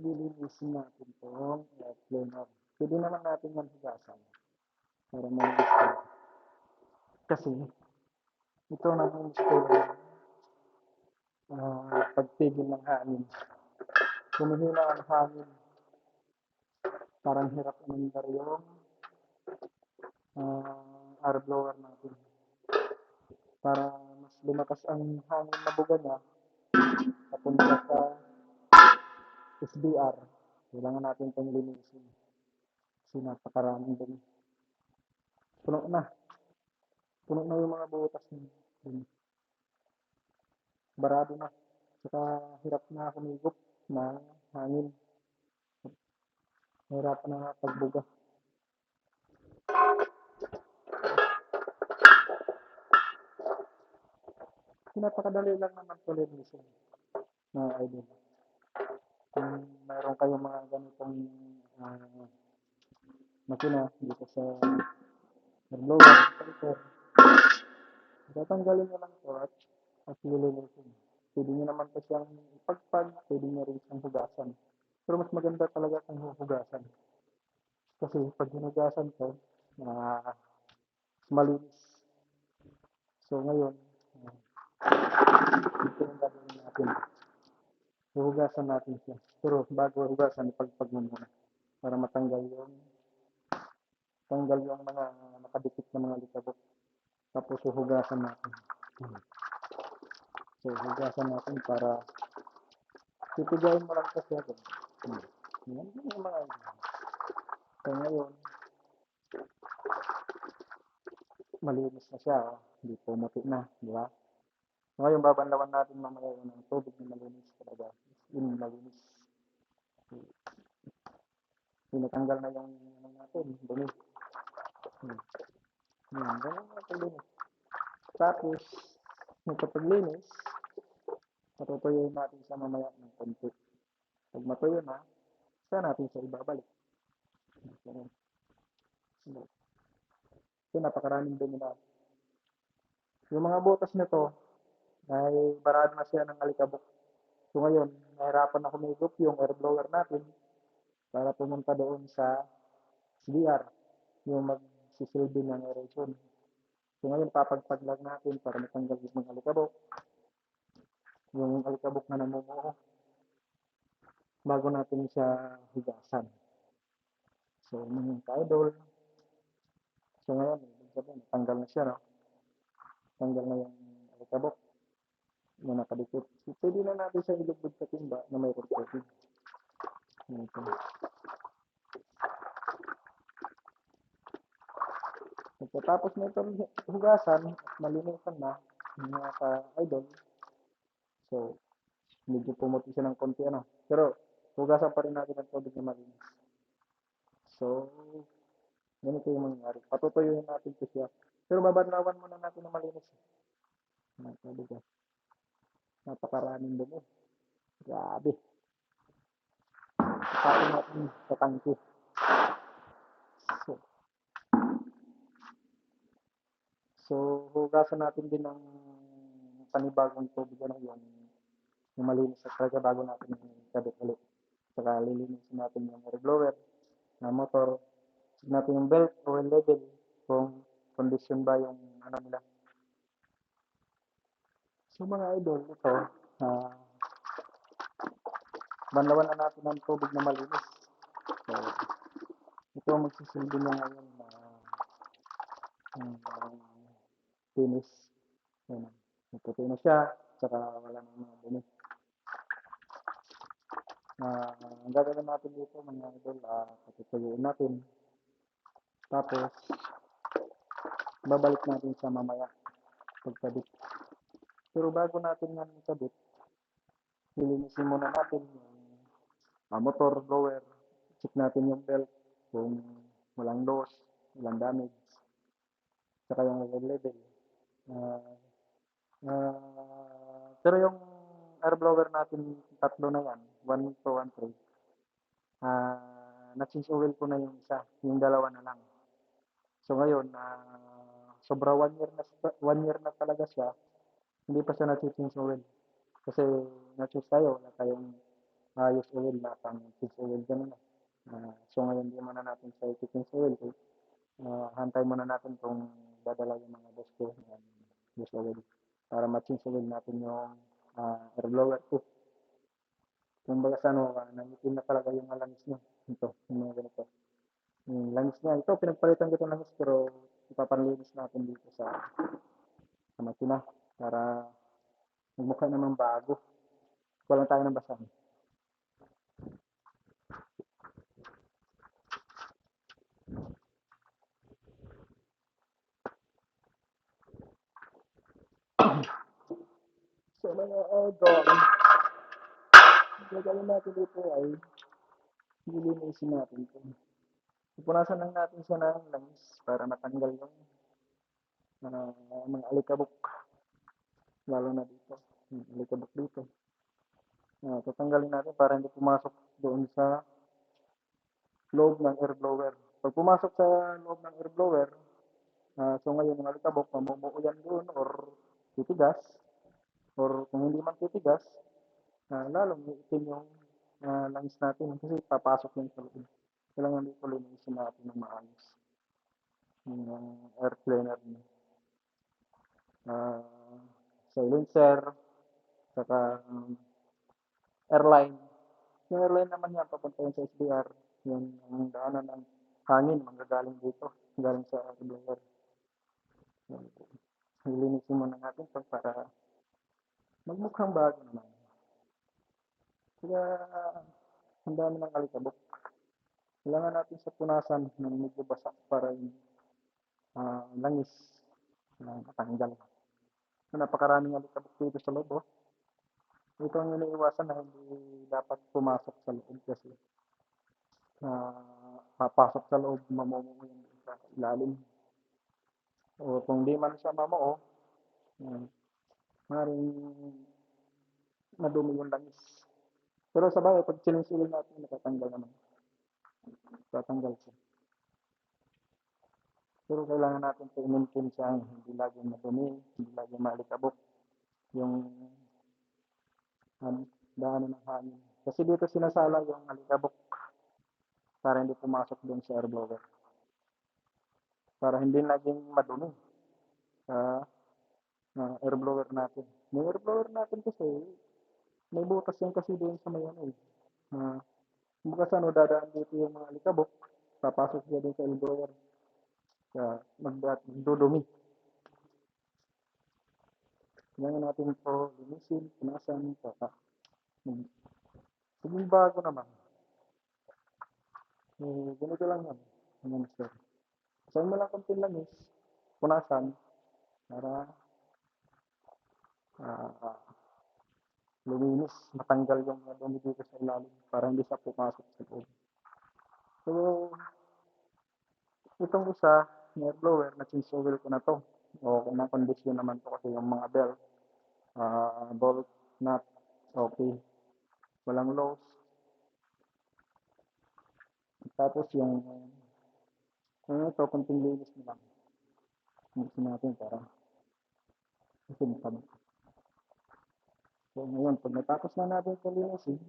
lilinisin natin 'tong air cleaner. Puwede naman natin yan hugasan para malinis talaga. Kasi ito nag-i-install pagpigil ng hangin. Humihina ang hangin, parang hirap umandar yung air blower natin. Para mas lumakas ang hangin na buga niya papunta sa SBR. Kailangan natin itong linisin kasi napakaraming dumi. Puno na. Puno na yung mga butas niya. Barado na. Saka hirap na humigop ng hangin. Hirap na pagbuga. Napakadali lang naman ito linisin, mga idol. Kung mayroon kayong mga ganitong makina dito sa blower, filter, tatanggalin nyo lang ito at lilinisin. Pwede nyo naman pa siyang ipagpag, pwede nyo rin siyang hugasan. Pero mas maganda talaga kung hugasan. Kasi pag hinugasan ito, malinis. So ngayon, ito yung gagawin natin. Huhugasan natin siya. Pero bago hugasan, ipagpag mo muna para matanggal yung mga nakadikit na mga likabok. Tapos huhugasan natin. So hugasan natin para titigayin mo lang kasi agad. Yan yung mga idol. So ngayon, malinis na siya. Hindi pumuti na, di ba? Ngayon, babanlawan natin mamaya ng tubig na malinis talaga. Yun, malinis. Tinatanggal na yung natin, dumi. Ganun na paglinis. Tapos, nagpapaglinis, patutuyuin natin siya mamaya ng konti. Pag matuyo na, saan natin siya ibabalik. So, napakaraming dumi na. Yung mga butas nito, ay barado na siya ng alikabok. So ngayon, nahirapan na humigop yung air blower natin para pumunta doon sa SBR, yung magsisilbi ng aeration. So ngayon, papagpag lang natin para matanggal yung mga alikabok. Yung alikabok na namumuo bago natin siya higasan. So, mga ka-idol. So ngayon, natanggal na siya, no? Tanggal na yung alikabok na nakadikit. So, pwede na natin siya ilubog sa timba na may coating. Pagkatapos na itong hugasan at malinisan na, mga ka-idol, so, medyo pumuti siya ng konti, ano. Pero, hugasan pa rin natin ang tubig na malinis. So, ganito yung mangyayari. Patutuyuin natin ito siya. Pero babanlawan muna natin na malinis. Napakaraming dumi. Grabe. Tapos natin sa tangke. So, hugasan natin din ng panibagong tubig, ano, yung malinis at talaga bago natin ikabit ulit. Saka lilinisin natin yung air blower na motor. Check natin yung belt, oil level, kung condition ba yung ano nila. So mga idol, ito, banlawan na natin ng tubig na malinis. So, ito ang magsisilbi na ngayon na finish. Yan. Puti na siya, saka wala na mga dumi. Ang gagawin natin dito mga idol, patutuyuin natin. Tapos, babalik natin sa mamaya pagkabit. Pero bago natin yan ikabit, lilinisin muna natin yung motor, blower. Check natin yung belt kung walang loss, walang damage. Saka yung oil level. Pero yung air blower natin, tatlo na yan, 1 to 1.3. Na-change oil ko na yung isa, yung dalawa na lang. So ngayon, sobra 1 year na talaga siya, hindi pa siya na-change oil. Kasi na-change tayo, wala tayong use oil na pang change oil ganun na. So ngayon di muna natin siya i-change oil, hantay muna natin kung dadala yung mga boss ko ng use oil para ma-change oil natin yung air blower ko. Kumbaga sa ano, nangitim na talaga yung langis niya. Ito, yung mga ganito. Yung langis niya, ito, pinagpalitan ko itong langis pero ipapanlinis natin dito sa makina para magmukha naman bago. Walang tayo ng basahan. So mga idol, ang gagawin natin dito ay lilinisin natin ito. Pupunasan lang natin siya ng langis para matanggal yung mga alikabok, lalo na dito. Yung alikabok dito. Tatanggalin natin para hindi pumasok doon sa loob ng air blower. Pag pumasok sa loob ng air blower, so ngayon yung alikabok, mamumuo yan doon or titigas. Or kung hindi man titigas, lalong iitim yung langis natin kasi papasok yun sa loob. Kailangan dito linisin natin ng maayos. Yung air cleaner niya. Silencer, saka airline. Yung airline naman yan, papunta yun sa SBR. Yung ang daanan ng hangin, manggagaling dito, galing sa blower. Linisin muna natin ito para magmukhang bago naman. Kaya ang dami ng alikabok. Kailangan natin sa punasan ng medyo basa para yung langis na matanggal. So, napakaraming alikabok dito sa loob. Oh. Ito ang iniiwasan na hindi dapat pumasok sa loob kasi papasok sa loob, mamumuo yung sa ilalim. O kung di man siya mamuo, maaaring madumi yung langis. Pero sa bagay, pag sinisilin natin, natatanggal naman. Tatanggal siya. Pero kailangan natin i-maintain siya, hindi laging madumi, hindi laging maalikabok yung daanan ng hangin. Kasi dito sinasala yung alikabok para hindi pumasok doon sa air blower. Para hindi naging madumi sa air blower natin. Yung air blower natin kasi, may butas yan kasi doon sa may ano eh. Bukas ano, dadaan dito yung mga alikabok, papasok siya doon sa air blower. Kaya magdudumi. Kailangan natin ito linisin, punasan, saka maging bago naman. Ganito lang yan. Ano, sir. Saan mo lang konting langis, punasan, para luminis, matanggal yung dumi dito sa ilalim para hindi siya pumasok sa loob. So, itong isa, air blower, na-change oil ko na to. O kung na-condition naman to kasi yung mga belt, bolt, nut, okay. Walang loose. Tapos yung ito, kunting linis na lang. Linisin natin para masintab. So ngayon, pag natapos na natin ito linisin,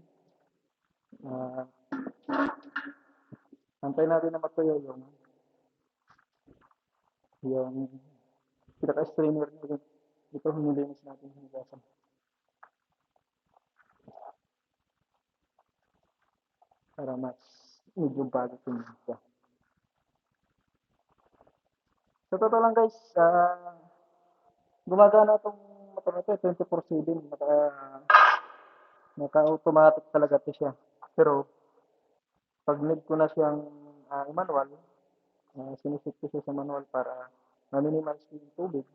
antay natin na matuyo yung pinaka-strainer nyo. Ito, nilinis natin yung hugasan. Para mas medyo bago siya. Sa totoo lang guys, gumagana itong motor na ito, 24/7. Naka-automatic talaga ito siya. Pero, pag need ko na siyang i-manual, sinisit ko siya sa manual para ma-minimize yung tubig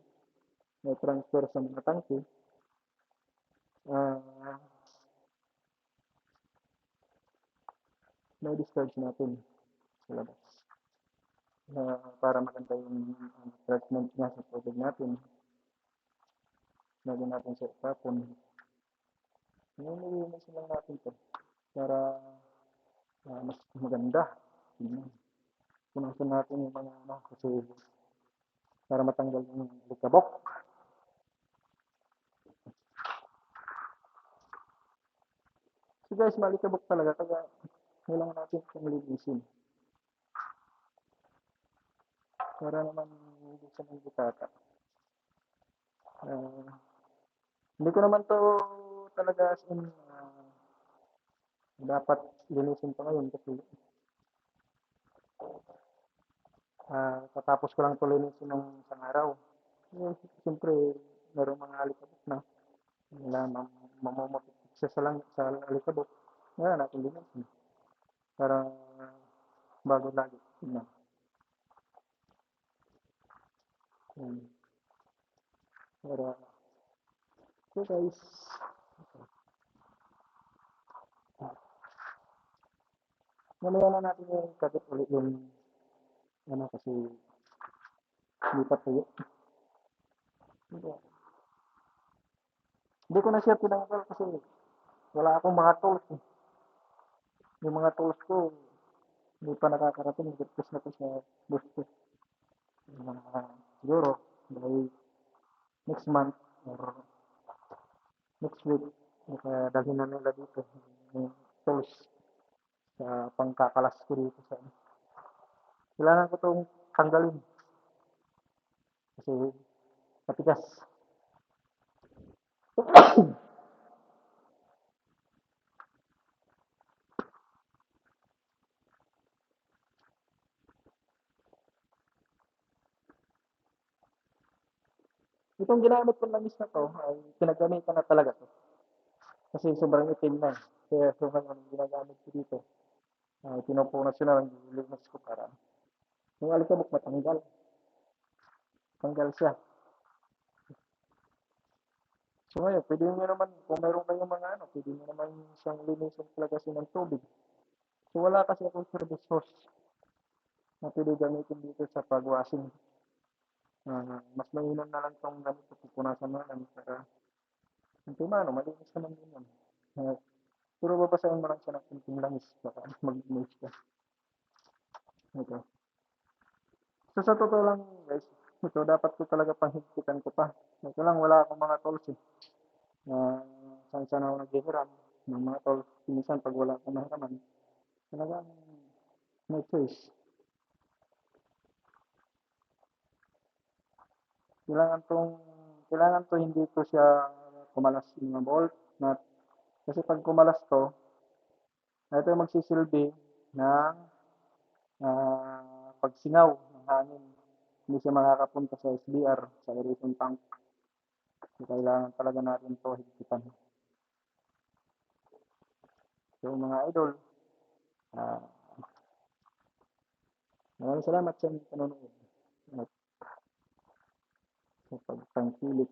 na transfer sa mga tangke. May discharge natin sa labas. Para maganda yung treatment niya sa tubig natin. Lagyan natin sa tapon. Nilinis lang natin ito para mas maganda. Punasan natin yung mga kasi para matanggal yung likabok. So guys, maalikabok talaga kaya kailangan natin itong linisin para naman hindi siya nagbutata. Ah, hindi ko naman 'to talaga as in, dapat linisin pa ngayon kasi, katapos ko lang 'to linisin nung isang araw. Eh, siyempre merong mga alikabok na, kailangan mamumutik siya sa alikabok, kailangan natin linisin para bago lagi tignan. Yan, para so guys, mamaya na natin ikabit ulit yung ano kasi hindi pa tuyo. Hindi ko na siya tinanggal kasi wala akong mga tools eh. Yung mga tools ko hindi pa nakakarating, nag-request na ko sa boss ko. Siguro by next month or next week, dalhin na nila dito yung tools sa pangkakalas ko dito sa ano. Kailangan ko itong tanggalin kasi matigas. Itong ginamit kong langis na to ay pinagamitan na talaga to. Kasi sobrang itim na eh. Kaya so ngayon ginagamit ko dito. Pinupunas ko na lang, nililinis ko para yung alikabok matanggal. Tanggal siya. So ngayon, pwede nyo naman, kung meron kayong mga ano, pwede nyo naman siyang linisin talaga ng tubig. So wala kasi akong service hose na pwede gamitin dito sa pag-washing. Mas mainam na lang itong ganito, pupunasan na lang para kung paano, malinis naman din yun. Uh, pero babasahin mo lang siya ng kunting langis, baka mag-moist ka. Ito. So sa totoo lang guys, ito dapat ko talaga panghigpitan ko pa. Ito lang, wala akong mga tools eh. Saan saan ako naghihiram ng mga tools. Minsan pag wala akong mahiraman, talagang no choice. Kailangan to hindi to siya kumalas yung mga bolt, nut. Kasi pag kumalas to, ito yung magsisilbi ng pagsingaw ng hangin. Hindi siya makakapunta sa SBR, sa aeration tank. So, kailangan talaga natin to higpitan. So mga idol, uh, maraming salamat sa inyong panonood at sa pagtangkilik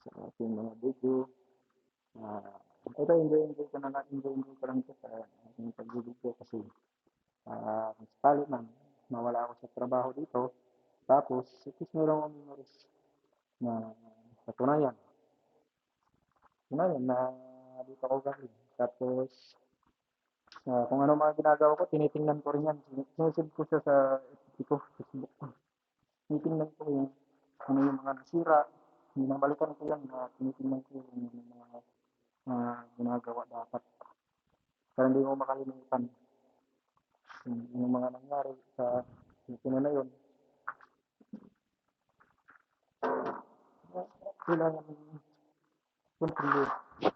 sa ating mga video. Ito, enjoy ko lang ito sa ating pag-video kasi sakali man, mawala ako sa trabaho dito, tapos, at least meron akong memories na katunayan. Katunayan na dito ako galing. Tapos, kung ano mga ginagawa ko, tinitingnan ko rin yan. Sinusid ko siya sa FB ko, Facebook ko. Tinitingnan ko yung ano yung mga nasira. Binabalikan ko yan na tinitingnan ko yung mga ginagawa dapat. Para hindi mo makalimutan yung mga nangyari sa na yun. Kailangan continue,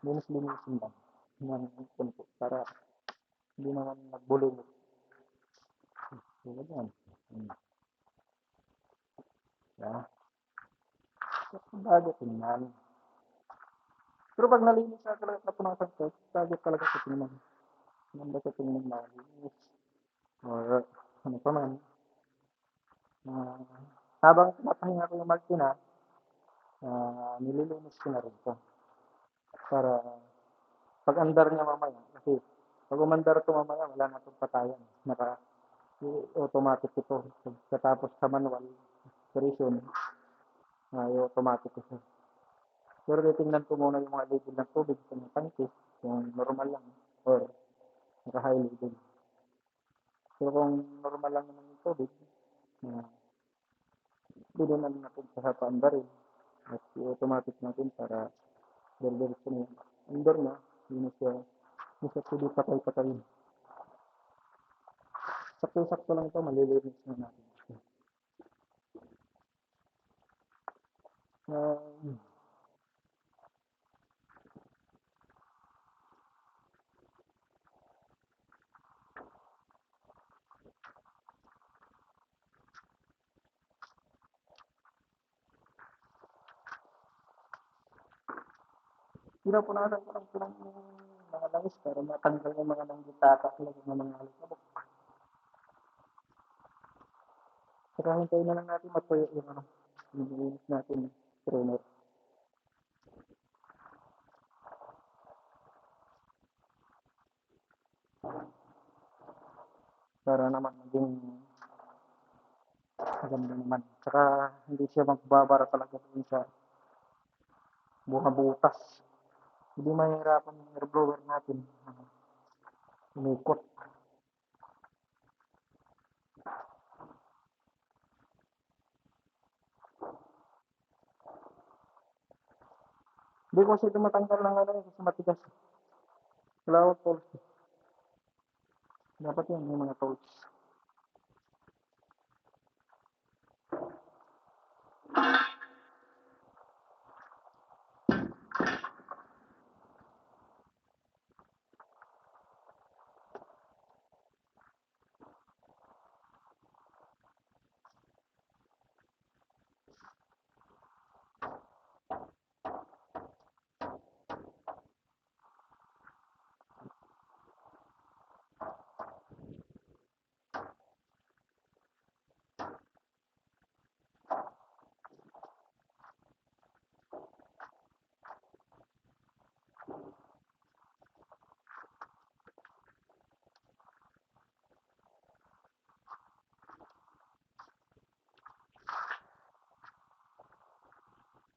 linis-linisin lang ng konti para hindi naman nagbulong. So, ganyan. Yeah. Bago tingnan. Pero pag nalinis na talaga napunasan ko, bago talaga sa tingnan. Ganda sa tingnan na linis. Or ano pa man. Habang tumapahinga ko yung magtina, nililinis ko na rin ito. Para pag andar niya mamaya, kasi pag umandar ito mamaya, wala na itong patayan. Automatic ito. Katapos sa manual operation, automatic ito. Pero titingnan ko muna yung mga level ng tubig sa mga tangke, kung normal lang or naka-high level. So kung normal lang naman yung tubig, pwede na natin sa paandarin at i-automatic natin para diretso na yung andar na, yun siya Gusto ko di patay-patay. Sakto-sakto lang ito, malilinis na natin. Uh, Pinapunasan ko lang ito ng mga langis para matanggal yung mga nanggitatak lang ng mga alikabok. Saka hintayin na lang natin matuyo yung ano, nilinis natin trainer. Para naman maging maganda naman. Saka hindi siya magbabara talaga dun sa buka butas. Hindi mahirapan yung air blower natin. Umikot. Hindi ko kasi tumatanggal ng ano kasi matigas. Wala akong tools. Dapat yan, yung mga tools.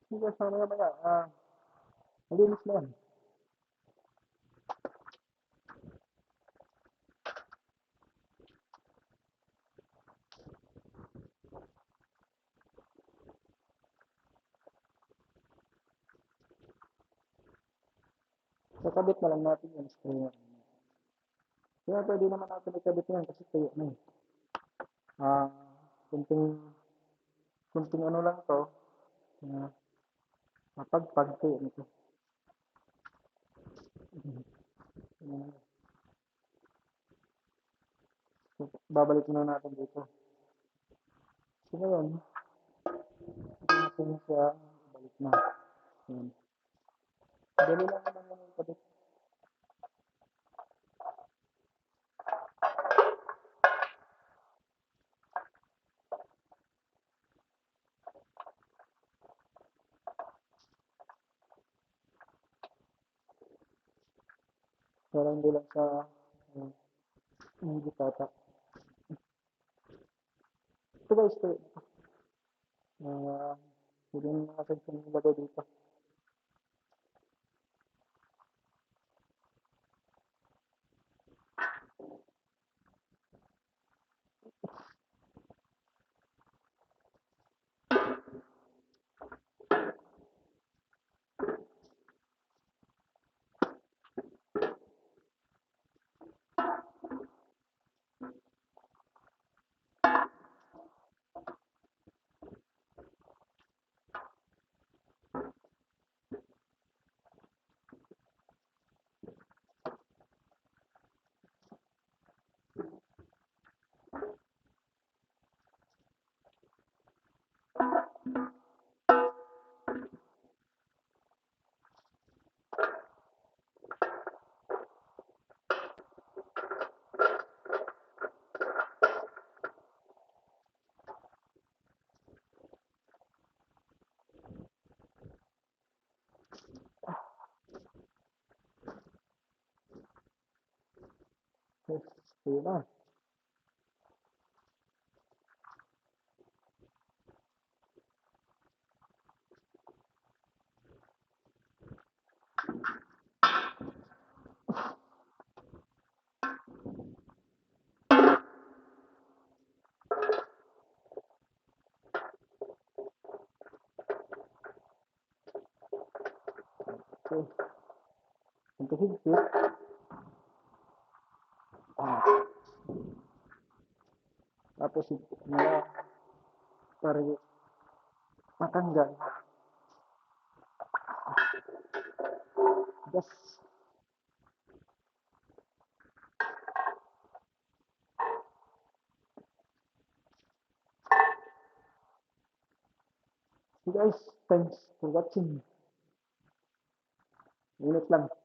Hindi ka sana naman malinis na yan. Kakabit na lang natin yung sprayer. Kaya pwede naman natin ikabit yan kasi tuyo na eh. Ah, kunting, kunting ano lang to, mapagpag tuyo nito. Babalik na natin dito. So ngayon, natin siya balik na. Yan. Dali lang naman yung ikabit. Para hindi lang sa hindi tata. Ito guys, ito. Hindi na natin siya nilagay dito. Yes, ito na. Okay. Ito higpit. Tapos higpit nila para matanggal. Just so guys, thanks for watching. Ulit lang.